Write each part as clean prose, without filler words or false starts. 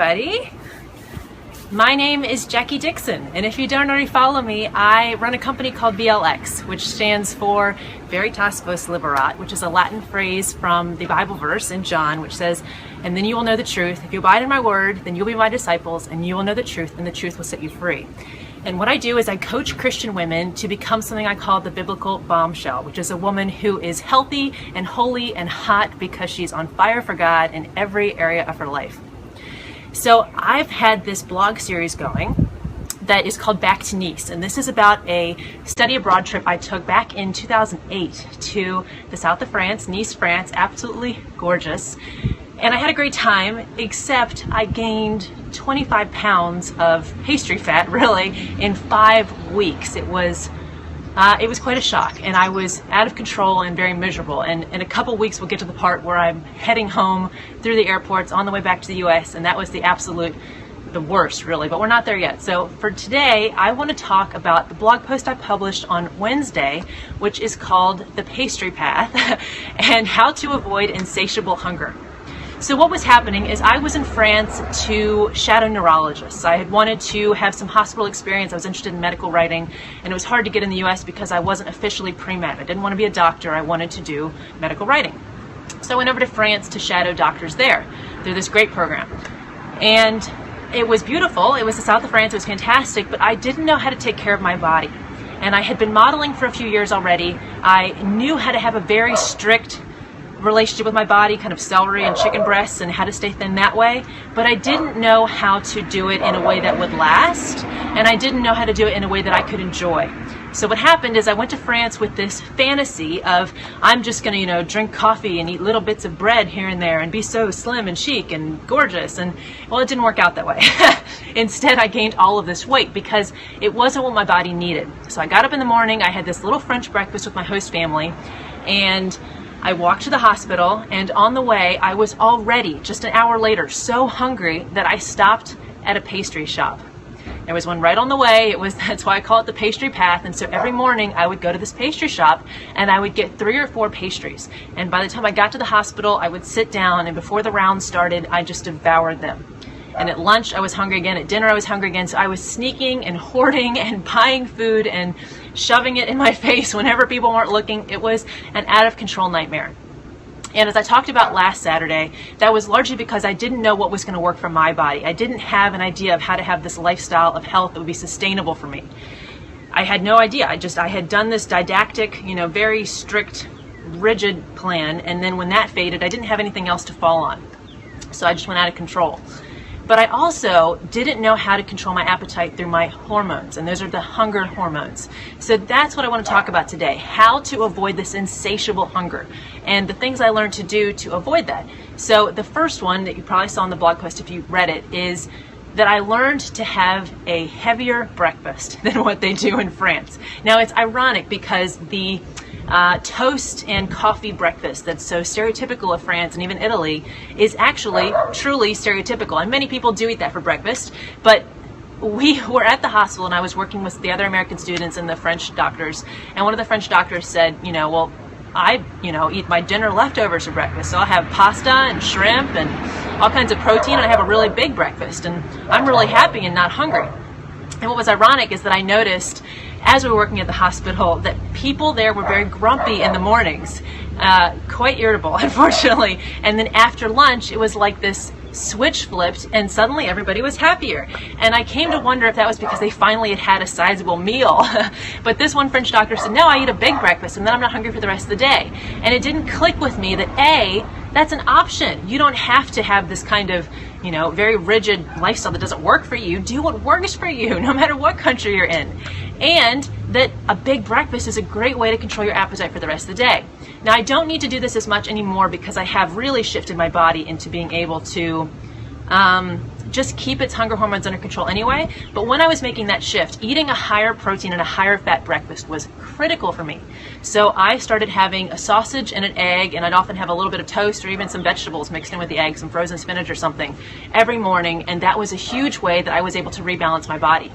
everybody. My name is Jackie Dixon, and if you don't already follow me, I run a company called VLX, which stands for Veritas Vos Liberat, which is a Latin phrase from the Bible verse in John, which says, "And then you will know the truth. If you abide in my word, then you'll be my disciples, and you will know the truth, and the truth will set you free." And what I do is I coach Christian women to become something I call the biblical bombshell, which is a woman who is healthy and holy and hot because she's on fire for God in every area of her life. So I've had this blog series going that is called Back to Nice, and this is about a study abroad trip I took back in 2008 to the south of France, Nice, France, absolutely gorgeous. And I had a great time, except I gained 25 pounds of pastry fat, really, in 5 weeks. It was quite a shock, and I was out of control and very miserable. And in a couple weeks, we'll get to the part where I'm heading home through the airports on the way back to the US, and that was the worst, really, but we're not there yet. So for today, I want to talk about the blog post I published on Wednesday, which is called The Pastry Path, and how to avoid insatiable hunger. So what was happening is I was in France to shadow neurologists. I had wanted to have some hospital experience. I was interested in medical writing, and it was hard to get in the US because I wasn't officially pre-med. I didn't want to be a doctor. I wanted to do medical writing. So I went over to France to shadow doctors there through this great program. And it was beautiful. It was the south of France. It was fantastic, but I didn't know how to take care of my body. And I had been modeling for a few years already. I knew how to have a very strict relationship with my body, kind of celery and chicken breasts, and how to stay thin that way, but I didn't know how to do it in a way that would last, and I didn't know how to do it in a way that I could enjoy. So what happened is I went to France with this fantasy of I'm just going to, drink coffee and eat little bits of bread here and there and be so slim and chic and gorgeous, and well, it didn't work out that way. Instead, I gained all of this weight because it wasn't what my body needed. So I got up in the morning, I had this little French breakfast with my host family, and I walked to the hospital, and on the way, I was already, just an hour later, so hungry that I stopped at a pastry shop. There was one right on the way. That's why I call it the pastry path. And so every morning I would go to this pastry shop and I would get 3 or 4 pastries. And by the time I got to the hospital, I would sit down, and before the round started, I just devoured them. And at lunch, I was hungry again. At dinner, I was hungry again. So I was sneaking and hoarding and buying food and shoving it in my face whenever people weren't looking. It was an out-of-control nightmare. And as I talked about last Saturday, that was largely because I didn't know what was going to work for my body. I didn't have an idea of how to have this lifestyle of health that would be sustainable for me. I had no idea. I had done this didactic, very strict, rigid plan. And then when that faded, I didn't have anything else to fall on. So I just went out of control. But I also didn't know how to control my appetite through my hormones, and those are the hunger hormones. So that's what I want to talk about today, how to avoid this insatiable hunger, and the things I learned to do to avoid that. So the first one that you probably saw in the blog post if you read it is that I learned to have a heavier breakfast than what they do in France. Now it's ironic because the toast and coffee breakfast that's so stereotypical of France and even Italy is actually truly stereotypical, and many people do eat that for breakfast. But we were at the hospital, and I was working with the other American students and the French doctors, and one of the French doctors said, well, I eat my dinner leftovers for breakfast, so I'll have pasta and shrimp and all kinds of protein, and I have a really big breakfast, and I'm really happy and not hungry. And what was ironic is that I noticed as we were working at the hospital that people there were very grumpy in the mornings, quite irritable, unfortunately. And then after lunch, it was like this switch flipped, and suddenly everybody was happier. And I came to wonder if that was because they finally had a sizable meal. But this one French doctor said, no, I eat a big breakfast, and then I'm not hungry for the rest of the day. And it didn't click with me that that's an option. You don't have to have this kind of, very rigid lifestyle that doesn't work for you. Do what works for you, no matter what country you're in. And that a big breakfast is a great way to control your appetite for the rest of the day. Now, I don't need to do this as much anymore because I have really shifted my body into being able to just keep its hunger hormones under control anyway. But when I was making that shift, eating a higher protein and a higher fat breakfast was critical for me. So I started having a sausage and an egg, and I'd often have a little bit of toast or even some vegetables mixed in with the egg, some frozen spinach or something every morning. And that was a huge way that I was able to rebalance my body.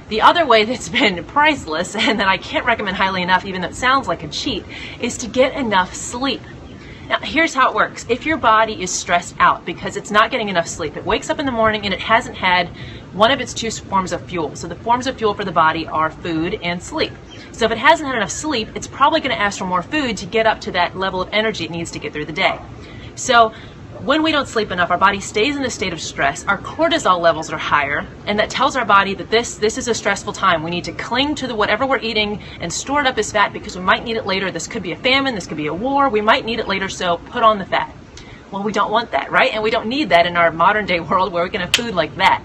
The other way that's been priceless and that I can't recommend highly enough, even though it sounds like a cheat, is to get enough sleep. Now, here's how it works. If your body is stressed out because it's not getting enough sleep, it wakes up in the morning and it hasn't had one of its two forms of fuel. So the forms of fuel for the body are food and sleep. So if it hasn't had enough sleep, it's probably going to ask for more food to get up to that level of energy it needs to get through the day. So when we don't sleep enough, our body stays in a state of stress, our cortisol levels are higher, and that tells our body that this is a stressful time. We need to cling to whatever we're eating and store it up as fat because we might need it later. This could be a famine, this could be a war, we might need it later, so put on the fat. Well, we don't want that, right? And we don't need that in our modern day world where we can have food like that.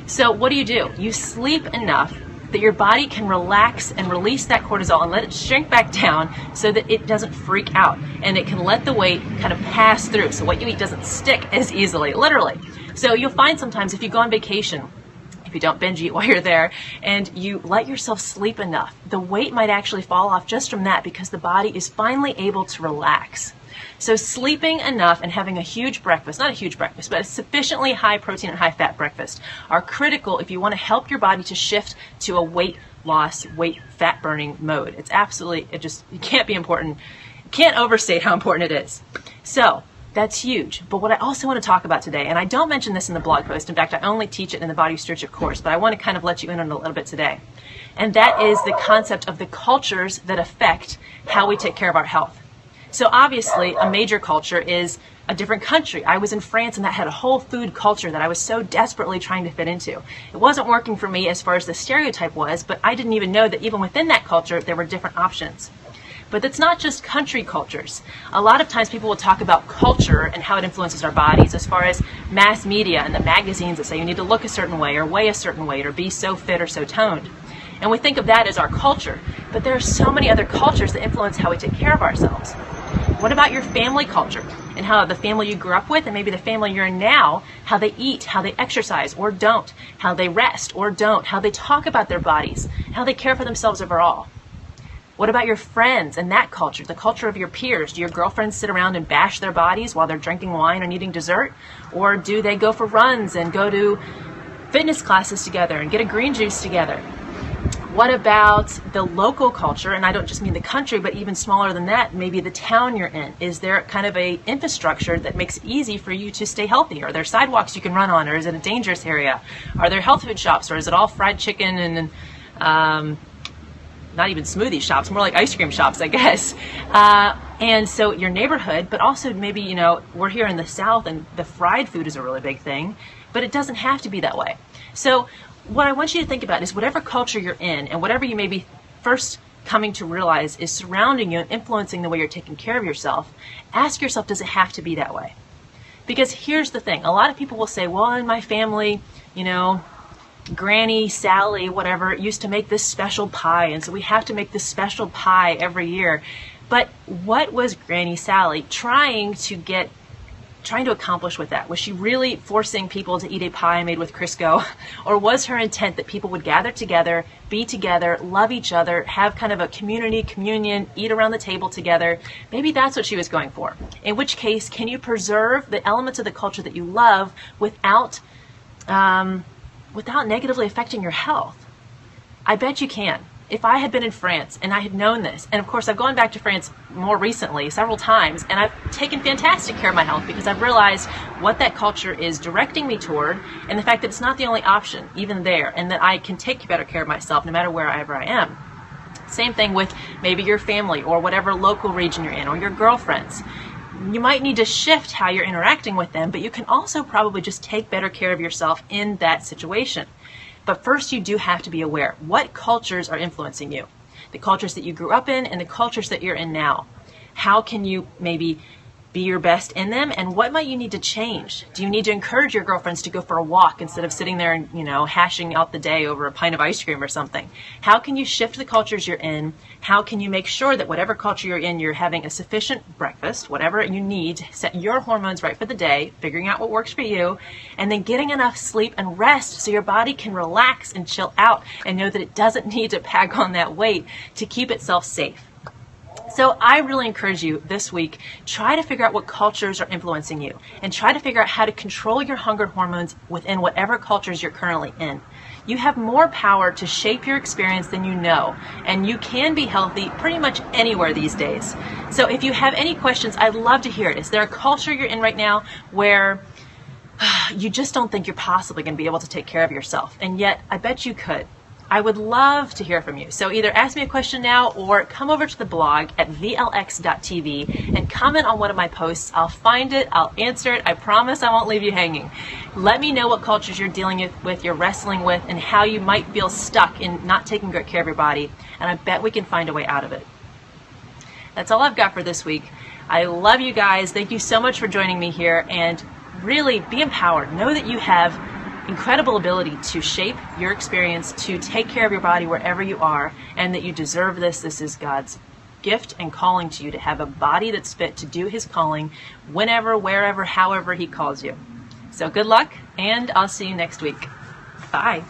So what do? You sleep enough that your body can relax and release that cortisol and let it shrink back down so that it doesn't freak out and it can let the weight kind of pass through. So what you eat doesn't stick as easily, literally. So you'll find sometimes if you go on vacation, if you don't binge eat while you're there, and you let yourself sleep enough, the weight might actually fall off just from that because the body is finally able to relax. So sleeping enough and having a huge breakfast, not a huge breakfast, but a sufficiently high protein and high fat breakfast are critical if you want to help your body to shift to a weight loss, weight fat burning mode. It's absolutely, you can't be important. You can't overstate how important it is. So that's huge. But what I also want to talk about today, and I don't mention this in the blog post, in fact, I only teach it in the Body Stewardship course, but I want to kind of let you in on it a little bit today. And that is the concept of the cultures that affect how we take care of our health. So obviously, a major culture is a different country. I was in France and that had a whole food culture that I was so desperately trying to fit into. It wasn't working for me as far as the stereotype was, but I didn't even know that even within that culture, there were different options. But it's not just country cultures. A lot of times people will talk about culture and how it influences our bodies as far as mass media and the magazines that say you need to look a certain way or weigh a certain weight or be so fit or so toned. And we think of that as our culture, but there are so many other cultures that influence how we take care of ourselves. What about your family culture and how the family you grew up with and maybe the family you're in now, how they eat, how they exercise or don't, how they rest or don't, how they talk about their bodies, how they care for themselves overall? What about your friends and that culture, the culture of your peers? Do your girlfriends sit around and bash their bodies while they're drinking wine and eating dessert? Or do they go for runs and go to fitness classes together and get a green juice together? What about the local culture? And I don't just mean the country, but even smaller than that, maybe the town you're in. Is there kind of a infrastructure that makes it easy for you to stay healthy? Are there sidewalks you can run on, or is it a dangerous area? Are there health food shops, or is it all fried chicken and not even smoothie shops, more like ice cream shops, I guess. And so your neighborhood, but also maybe, we're here in the South and the fried food is a really big thing, but it doesn't have to be that way. So what I want you to think about is whatever culture you're in and whatever you may be first coming to realize is surrounding you and influencing the way you're taking care of yourself, ask yourself, does it have to be that way? Because here's the thing. A lot of people will say, well, in my family, Granny Sally, whatever, used to make this special pie, and so we have to make this special pie every year. But what was Granny Sally trying to accomplish with that? Was she really forcing people to eat a pie made with Crisco? Or was her intent that people would gather together, be together, love each other, have kind of a communion, eat around the table together? Maybe that's what she was going for. In which case, can you preserve the elements of the culture that you love without negatively affecting your health? I bet you can. If I had been in France and I had known this, and of course I've gone back to France more recently, several times, and I've taken fantastic care of my health because I've realized what that culture is directing me toward and the fact that it's not the only option, even there, and that I can take better care of myself no matter wherever I am. Same thing with maybe your family or whatever local region you're in, or your girlfriends. You might need to shift how you're interacting with them, but you can also probably just take better care of yourself in that situation. But first, you do have to be aware. What cultures are influencing you? The cultures that you grew up in and the cultures that you're in now. How can you maybe be your best in them? And what might you need to change? Do you need to encourage your girlfriends to go for a walk instead of sitting there and, hashing out the day over a pint of ice cream or something? How can you shift the cultures you're in? How can you make sure that whatever culture you're in, you're having a sufficient breakfast, whatever you need to set your hormones right for the day, figuring out what works for you, and then getting enough sleep and rest so your body can relax and chill out and know that it doesn't need to pack on that weight to keep itself safe. So I really encourage you this week, try to figure out what cultures are influencing you and try to figure out how to control your hunger hormones within whatever cultures you're currently in. You have more power to shape your experience than you know, and you can be healthy pretty much anywhere these days. So if you have any questions, I'd love to hear it. Is there a culture you're in right now where you just don't think you're possibly going to be able to take care of yourself, and yet I bet you could? I would love to hear from you. So either ask me a question now or come over to the blog at vlx.tv and comment on one of my posts. I'll find it, I'll answer it. I promise I won't leave you hanging. Let me know what cultures you're dealing with, you're wrestling with, and how you might feel stuck in not taking good care of your body. And I bet we can find a way out of it. That's all I've got for this week. I love you guys. Thank you so much for joining me here, and really be empowered. Know that you have incredible ability to shape your experience, to take care of your body wherever you are, and that you deserve this. This is God's gift and calling to you, to have a body that's fit to do his calling whenever, wherever, however he calls you. So good luck, and I'll see you next week. Bye.